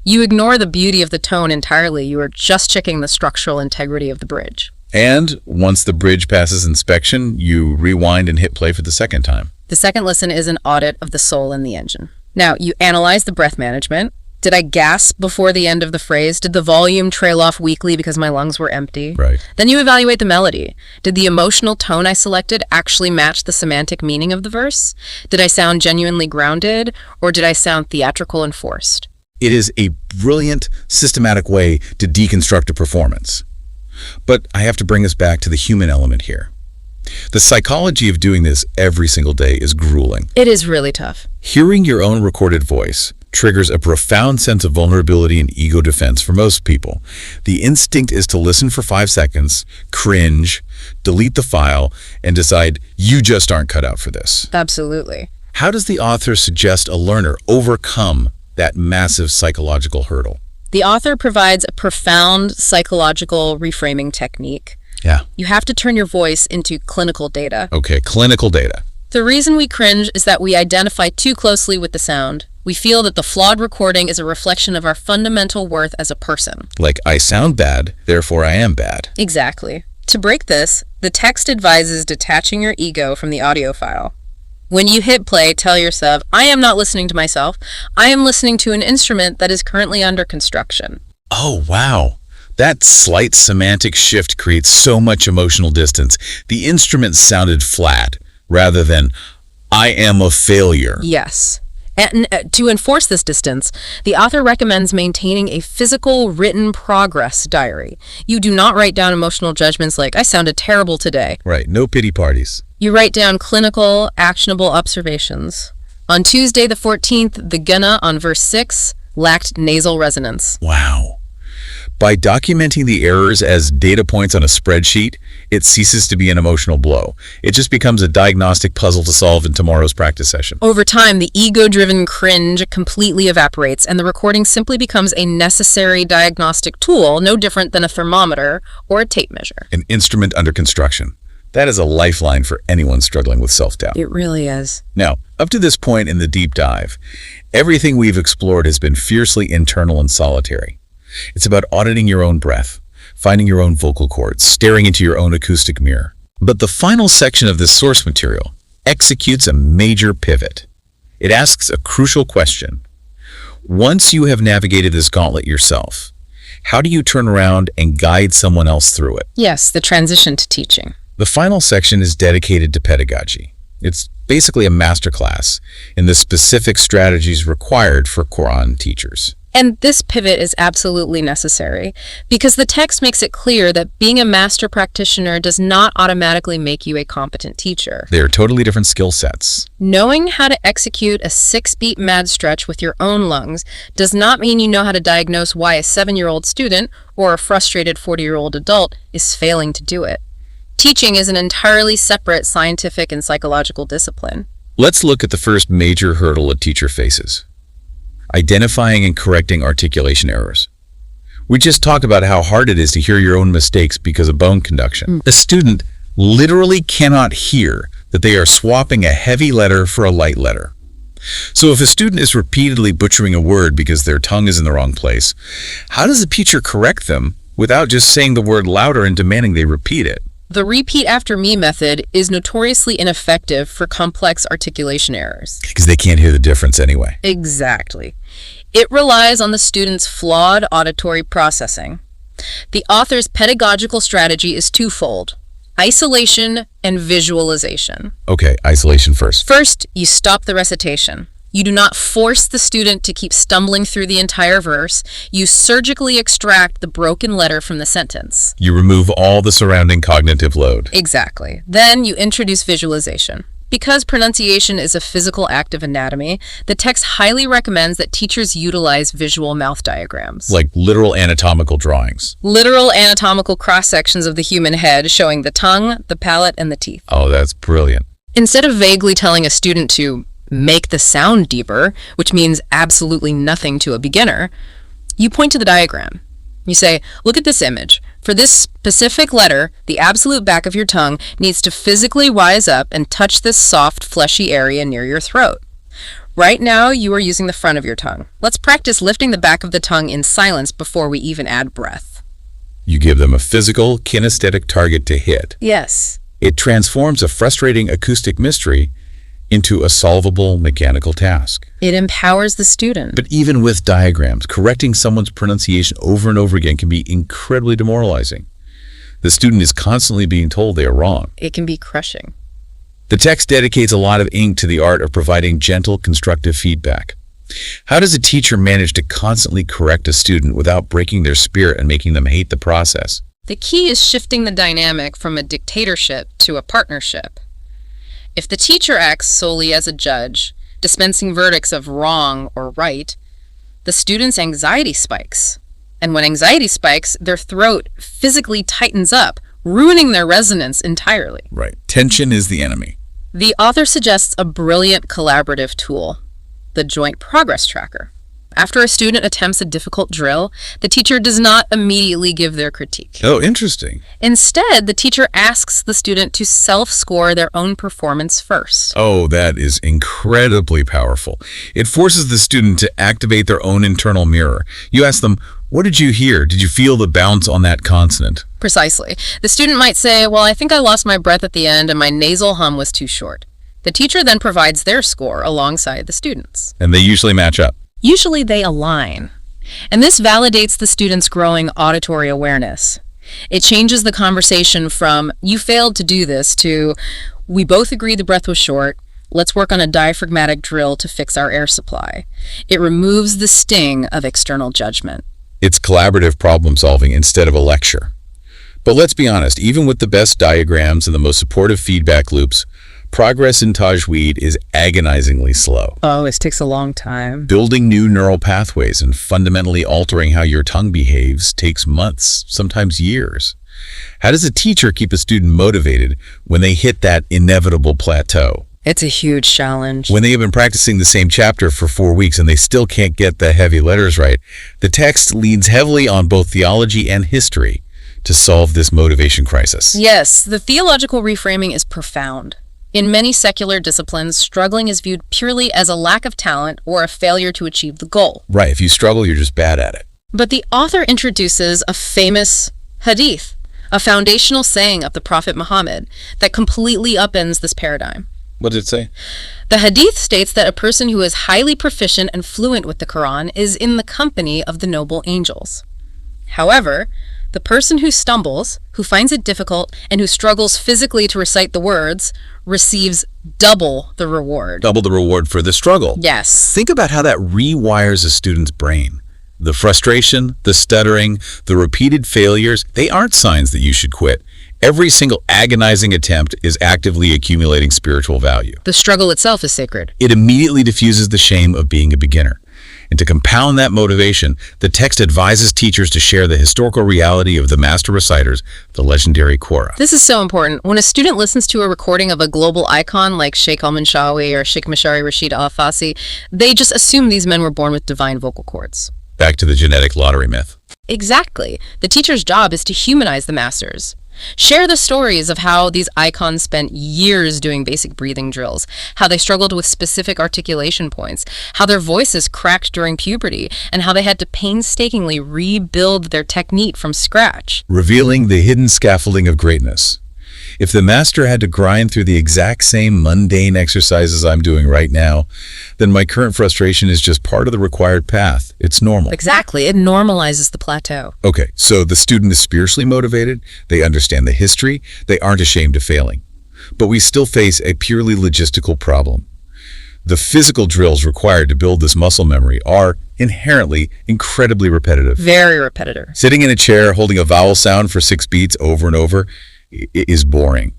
You ignore the beauty of the tone entirely. You are just checking the structural integrity of the bridge. And once the bridge passes inspection, you rewind and hit play for the second time. The second listen is an audit of the soul in the engine. Now, you analyze the breath management. Did I gasp before the end of the phrase? Did the volume trail off weakly because my lungs were empty? Right. Then you evaluate the melody. Did the emotional tone I selected actually match the semantic meaning of the verse? Did I sound genuinely grounded, or did I sound theatrical and forced? It is a brilliant, systematic way to deconstruct a performance. But I have to bring us back to the human element here. The psychology of doing this every single day is grueling. It is really tough. Hearing your own recorded voice triggers a profound sense of vulnerability and ego defense for most people. The instinct is to listen for 5 seconds, cringe, delete the file, and decide you just aren't cut out for this. Absolutely. How does the author suggest a learner overcome that massive psychological hurdle. The author provides a profound psychological reframing technique. Yeah. You have to turn your voice into clinical data. Okay, clinical data. The reason we cringe is that we identify too closely with the sound. We feel that the flawed recording is a reflection of our fundamental worth as a person. Like, I sound bad, therefore I am bad. Exactly. To break this, the text advises detaching your ego from the audio file. When you hit play, tell yourself, I am not listening to myself. I am listening to an instrument that is currently under construction. Oh, wow. That slight semantic shift creates so much emotional distance. The instrument sounded flat rather than, I am a failure. Yes. And to enforce this distance, the author recommends maintaining a physical written progress diary. You do not write down emotional judgments like, I sounded terrible today. Right, no pity parties. You write down clinical, actionable observations. On Tuesday the 14th, the gunna on verse 6 lacked nasal resonance. Wow. By documenting the errors as data points on a spreadsheet, it ceases to be an emotional blow. It just becomes a diagnostic puzzle to solve in tomorrow's practice session. Over time, the ego-driven cringe completely evaporates, and the recording simply becomes a necessary diagnostic tool, no different than a thermometer or a tape measure. An instrument under construction. That is a lifeline for anyone struggling with self-doubt. It really is. Now, up to this point in the deep dive, everything we've explored has been fiercely internal and solitary. It's about auditing your own breath, finding your own vocal cords, staring into your own acoustic mirror. But the final section of this source material executes a major pivot. It asks a crucial question. Once you have navigated this gauntlet yourself, how do you turn around and guide someone else through it? Yes, the transition to teaching. The final section is dedicated to pedagogy. It's basically a masterclass in the specific strategies required for Quran teachers. And this pivot is absolutely necessary because the text makes it clear that being a master practitioner does not automatically make you a competent teacher. They are totally different skill sets. Knowing how to execute a 6-beat mad stretch with your own lungs does not mean you know how to diagnose why a 7-year-old student or a frustrated 40-year-old adult is failing to do it. Teaching is an entirely separate scientific and psychological discipline. Let's look at the first major hurdle a teacher faces. Identifying and correcting articulation errors. We just talked about how hard it is to hear your own mistakes because of bone conduction. A student literally cannot hear that they are swapping a heavy letter for a light letter. So if a student is repeatedly butchering a word because their tongue is in the wrong place, how does the teacher correct them without just saying the word louder and demanding they repeat it? The repeat after me method is notoriously ineffective for complex articulation errors. Because they can't hear the difference anyway. Exactly. It relies on the student's flawed auditory processing. The author's pedagogical strategy is twofold: isolation and visualization. Okay, isolation first. First, you stop the recitation. You do not force the student to keep stumbling through the entire verse. You surgically extract the broken letter from the sentence. You remove all the surrounding cognitive load. Exactly. Then you introduce visualization. Because pronunciation is a physical act of anatomy, the text highly recommends that teachers utilize visual mouth diagrams. Like literal anatomical drawings. Literal anatomical cross-sections of the human head showing the tongue, the palate, and the teeth. Oh, that's brilliant. Instead of vaguely telling a student to make the sound deeper, which means absolutely nothing to a beginner, you point to the diagram. You say, look at this image. For this specific letter, the absolute back of your tongue needs to physically rise up and touch this soft, fleshy area near your throat. Right now, you are using the front of your tongue. Let's practice lifting the back of the tongue in silence before we even add breath. You give them a physical, kinesthetic target to hit. Yes. It transforms a frustrating acoustic mystery into a solvable mechanical task. It empowers the student. But even with diagrams, correcting someone's pronunciation over and over again can be incredibly demoralizing. The student is constantly being told they are wrong. It can be crushing. The text dedicates a lot of ink to the art of providing gentle, constructive feedback. How does a teacher manage to constantly correct a student without breaking their spirit and making them hate the process? The key is shifting the dynamic from a dictatorship to a partnership. If the teacher acts solely as a judge, dispensing verdicts of wrong or right, the student's anxiety spikes. And when anxiety spikes, their throat physically tightens up, ruining their resonance entirely. Right. Tension is the enemy. The author suggests a brilliant collaborative tool, the joint progress tracker. After a student attempts a difficult drill, the teacher does not immediately give their critique. Oh, interesting. Instead, the teacher asks the student to self-score their own performance first. Oh, that is incredibly powerful. It forces the student to activate their own internal mirror. You ask them, what did you hear? Did you feel the bounce on that consonant? Precisely. The student might say, well, I think I lost my breath at the end and my nasal hum was too short. The teacher then provides their score alongside the student's. And they usually match up. Usually they align. And this validates the student's growing auditory awareness. It changes the conversation from, you failed to do this, to, we both agree the breath was short, let's work on a diaphragmatic drill to fix our air supply. It removes the sting of external judgment. It's collaborative problem solving instead of a lecture. But let's be honest, even with the best diagrams and the most supportive feedback loops, progress in Tajweed is agonizingly slow. Oh, it takes a long time. Building new neural pathways and fundamentally altering how your tongue behaves takes months, sometimes years. How does a teacher keep a student motivated when they hit that inevitable plateau? It's a huge challenge. When they have been practicing the same chapter for 4 weeks and they still can't get the heavy letters right, the text leans heavily on both theology and history to solve this motivation crisis. Yes, the theological reframing is profound. In many secular disciplines, struggling is viewed purely as a lack of talent or a failure to achieve the goal. Right, if you struggle, you're just bad at it. But the author introduces a famous hadith, a foundational saying of the Prophet Muhammad that completely upends this paradigm. What did it say? The hadith states that a person who is highly proficient and fluent with the Quran is in the company of the noble angels. However, the person who stumbles, who finds it difficult, and who struggles physically to recite the words receives double the reward. Double the reward for the struggle. Yes. Think about how that rewires a student's brain. The frustration, the stuttering, the repeated failures, they aren't signs that you should quit. Every single agonizing attempt is actively accumulating spiritual value. The struggle itself is sacred. It immediately diffuses the shame of being a beginner. And to compound that motivation, the text advises teachers to share the historical reality of the master reciters, the legendary Quora. This is so important. When a student listens to a recording of a global icon like Sheikh al-Manshawi or Sheikh Mashari Rashid al-Fasi, they just assume these men were born with divine vocal cords. Back to the genetic lottery myth. Exactly. The teacher's job is to humanize the masters. Share the stories of how these icons spent years doing basic breathing drills, how they struggled with specific articulation points, how their voices cracked during puberty, and how they had to painstakingly rebuild their technique from scratch. Revealing the hidden scaffolding of greatness. If the master had to grind through the exact same mundane exercises I'm doing right now, then my current frustration is just part of the required path. It's normal. Exactly. It normalizes the plateau. Okay, so the student is spiritually motivated, they understand the history, they aren't ashamed of failing. But we still face a purely logistical problem. The physical drills required to build this muscle memory are inherently incredibly repetitive. Very repetitive. Sitting in a chair holding a vowel sound for 6 beats over and over is boring.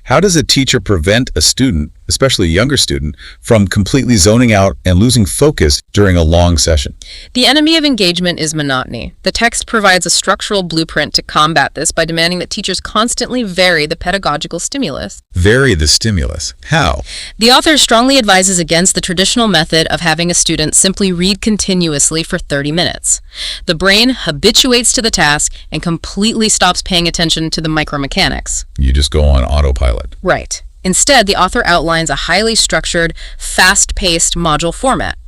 How does a teacher prevent a student, especially a younger student, from completely zoning out and losing focus during a long session? The enemy of engagement is monotony. The text provides a structural blueprint to combat this by demanding that teachers constantly vary the pedagogical stimulus. Vary the stimulus. How? The author strongly advises against the traditional method of having a student simply read continuously for 30 minutes. The brain habituates to the task and completely stops paying attention to the micromechanics. You just go on autopilot. Right. Instead, the author outlines a highly structured, fast-paced module format.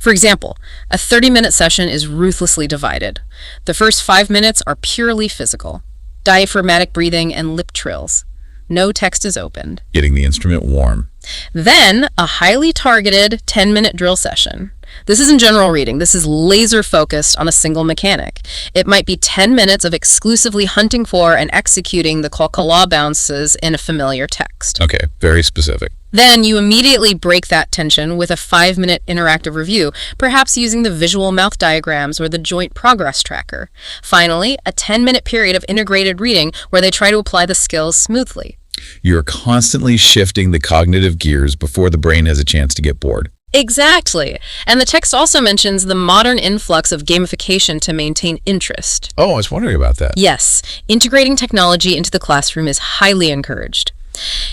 For example, a 30-minute session is ruthlessly divided. The first 5 minutes are purely physical, diaphragmatic breathing and lip trills. No text is opened. Getting the instrument warm. Then, a highly targeted 10-minute drill session. This isn't general reading. This is laser-focused on a single mechanic. It might be 10 minutes of exclusively hunting for and executing the qalqala bounces in a familiar text. Okay, very specific. Then you immediately break that tension with a 5-minute interactive review, perhaps using the visual mouth diagrams or the joint progress tracker. Finally, a 10-minute period of integrated reading where they try to apply the skills smoothly. You're constantly shifting the cognitive gears before the brain has a chance to get bored. Exactly. And the text also mentions the modern influx of gamification to maintain interest. Oh, I was wondering about that. Yes, integrating technology into the classroom is highly encouraged.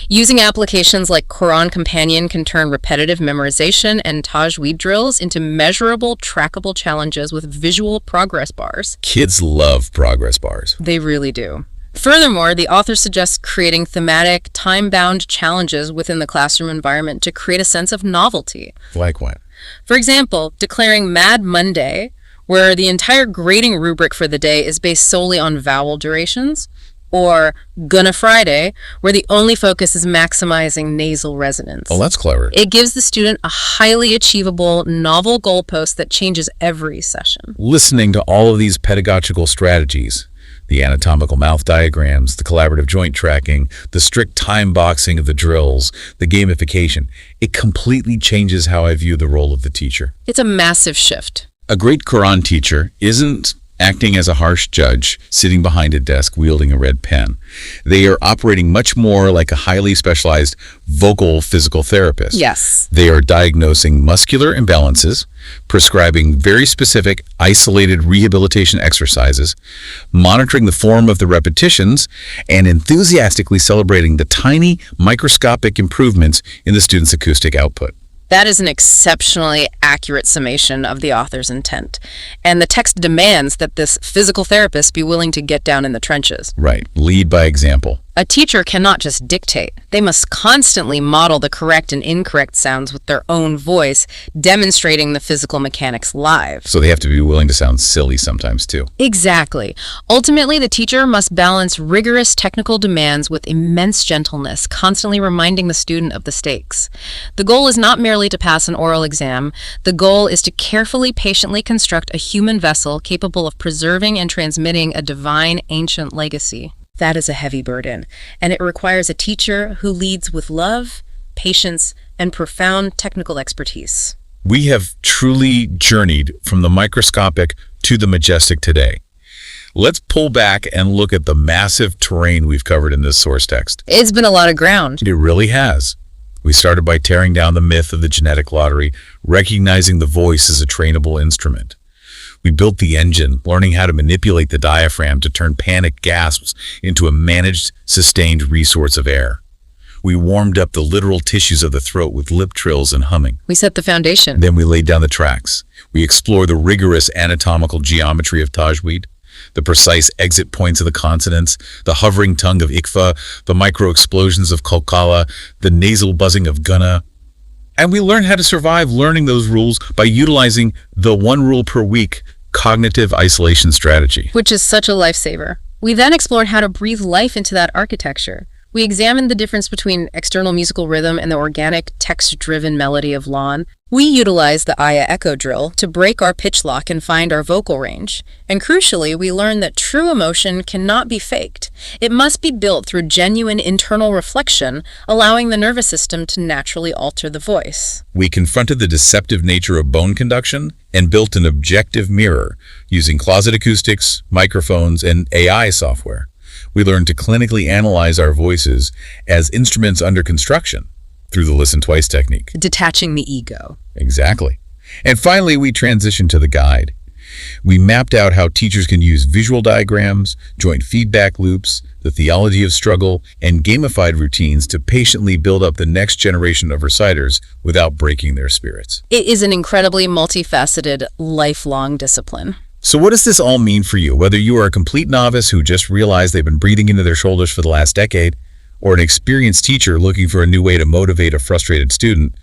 Using applications like Quran Companion can turn repetitive memorization and Tajweed drills into measurable, trackable challenges with visual progress bars. Kids love progress bars. They really do. Furthermore, the author suggests creating thematic, time-bound challenges within the classroom environment to create a sense of novelty. Like what? For example, declaring Mad Monday, where the entire grading rubric for the day is based solely on vowel durations, or Gonna Friday, where the only focus is maximizing nasal resonance. Oh, that's clever. It gives the student a highly achievable, novel goalpost that changes every session. Listening to all of these pedagogical strategies, the anatomical mouth diagrams, the collaborative joint tracking, the strict time boxing of the drills, the gamification, it completely changes how I view the role of the teacher. It's a massive shift. A great Quran teacher isn't acting as a harsh judge, sitting behind a desk wielding a red pen. They are operating much more like a highly specialized vocal physical therapist. Yes. They are diagnosing muscular imbalances, prescribing very specific isolated rehabilitation exercises, monitoring the form of the repetitions, and enthusiastically celebrating the tiny microscopic improvements in the student's acoustic output. That is an exceptionally accurate summation of the author's intent. And the text demands that this physical therapist be willing to get down in the trenches. Right. Lead by example. A teacher cannot just dictate. They must constantly model the correct and incorrect sounds with their own voice, demonstrating the physical mechanics live. So they have to be willing to sound silly sometimes too. Exactly. Ultimately, the teacher must balance rigorous technical demands with immense gentleness, constantly reminding the student of the stakes. The goal is not merely to pass an oral exam. The goal is to carefully, patiently construct a human vessel capable of preserving and transmitting a divine, ancient legacy. That is a heavy burden, and it requires a teacher who leads with love, patience, and profound technical expertise. We have truly journeyed from the microscopic to the majestic today. Let's pull back and look at the massive terrain we've covered in this source text. It's been a lot of ground. It really has. We started by tearing down the myth of the genetic lottery, recognizing the voice as a trainable instrument. We built the engine, learning how to manipulate the diaphragm to turn panicked gasps into a managed, sustained resource of air. We warmed up the literal tissues of the throat with lip trills and humming. We set the foundation. Then we laid down the tracks. We explored the rigorous anatomical geometry of Tajweed, the precise exit points of the consonants, the hovering tongue of Ikfa, the micro-explosions of Qalqala, the nasal buzzing of Gunna. And we learned how to survive learning those rules by utilizing the 1 rule per week cognitive isolation strategy. Which is such a lifesaver. We then explored how to breathe life into that architecture. We examined the difference between external musical rhythm and the organic, text-driven melody of lawn. We utilized the Aya echo drill to break our pitch lock and find our vocal range. And crucially, we learned that true emotion cannot be faked. It must be built through genuine internal reflection, allowing the nervous system to naturally alter the voice. We confronted the deceptive nature of bone conduction and built an objective mirror using closet acoustics, microphones, and AI software. We learned to clinically analyze our voices as instruments under construction through the listen twice technique. Detaching the ego. Exactly. And finally, we transitioned to the guide. We mapped out how teachers can use visual diagrams, joint feedback loops, the theology of struggle, and gamified routines to patiently build up the next generation of reciters without breaking their spirits. It is an incredibly multifaceted, lifelong discipline. So what does this all mean for you? Whether you are a complete novice who just realized they've been breathing into their shoulders for the last decade, or an experienced teacher looking for a new way to motivate a frustrated student,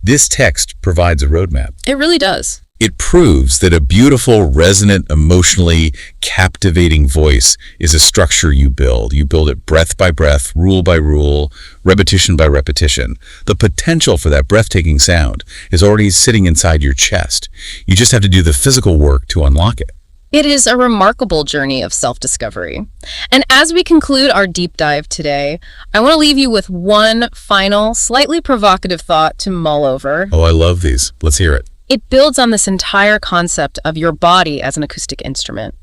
this text provides a roadmap. It really does. It proves that a beautiful, resonant, emotionally captivating voice is a structure you build. You build it breath by breath, rule by rule, repetition by repetition. The potential for that breathtaking sound is already sitting inside your chest. You just have to do the physical work to unlock it. It is a remarkable journey of self-discovery. And as we conclude our deep dive today, I want to leave you with one final, slightly provocative thought to mull over. Oh, I love these. Let's hear it. It builds on this entire concept of your body as an acoustic instrument.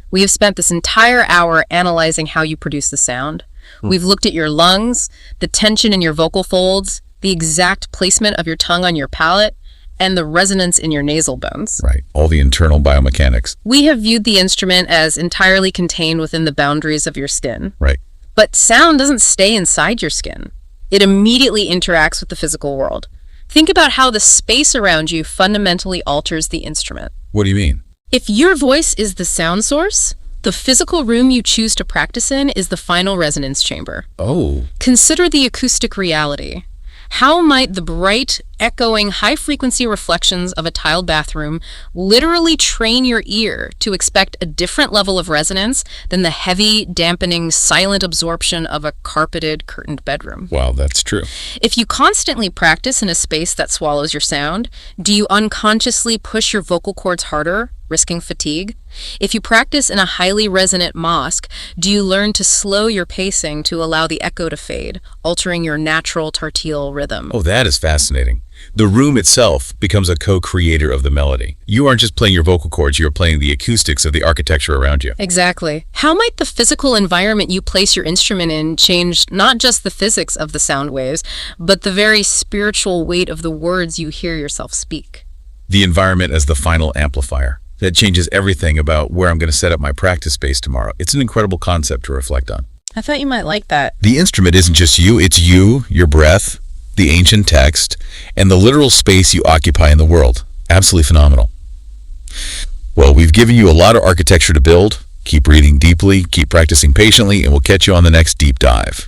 We have spent this entire hour analyzing how you produce the sound. We've looked at your lungs, the tension in your vocal folds, the exact placement of your tongue on your palate, and the resonance in your nasal bones. Right, all the internal biomechanics. We have viewed the instrument as entirely contained within the boundaries of your skin. Right. But sound doesn't stay inside your skin. It immediately interacts with the physical world. Think about how the space around you fundamentally alters the instrument. What do you mean? If your voice is the sound source, the physical room you choose to practice in is the final resonance chamber. Oh. Consider the acoustic reality. How might the bright, echoing, high-frequency reflections of a tiled bathroom literally train your ear to expect a different level of resonance than the heavy, dampening, silent absorption of a carpeted, curtained bedroom? Wow, that's true. If you constantly practice in a space that swallows your sound, do you unconsciously push your vocal cords harder, risking fatigue? If you practice in a highly resonant mosque, do you learn to slow your pacing to allow the echo to fade, altering your natural tartile rhythm? Oh, that is fascinating. The room itself becomes a co-creator of the melody. You aren't just playing your vocal cords, you're playing the acoustics of the architecture around you. Exactly. How might the physical environment you place your instrument in change not just the physics of the sound waves, but the very spiritual weight of the words you hear yourself speak? The environment as the final amplifier. That changes everything about where I'm going to set up my practice space tomorrow. It's an incredible concept to reflect on. I thought you might like that. The instrument isn't just you, it's you, your breath, the ancient text, and the literal space you occupy in the world. Absolutely phenomenal. Well, we've given you a lot of architecture to build. Keep breathing deeply, keep practicing patiently, and we'll catch you on the next deep dive.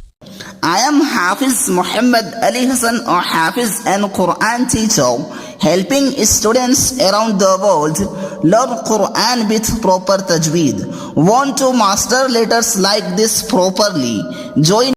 I am Hafiz Muhammad Ali Hassan, or Hafiz, an Quran teacher, helping students around the world learn Quran with proper Tajweed. Want to master letters like this properly? Join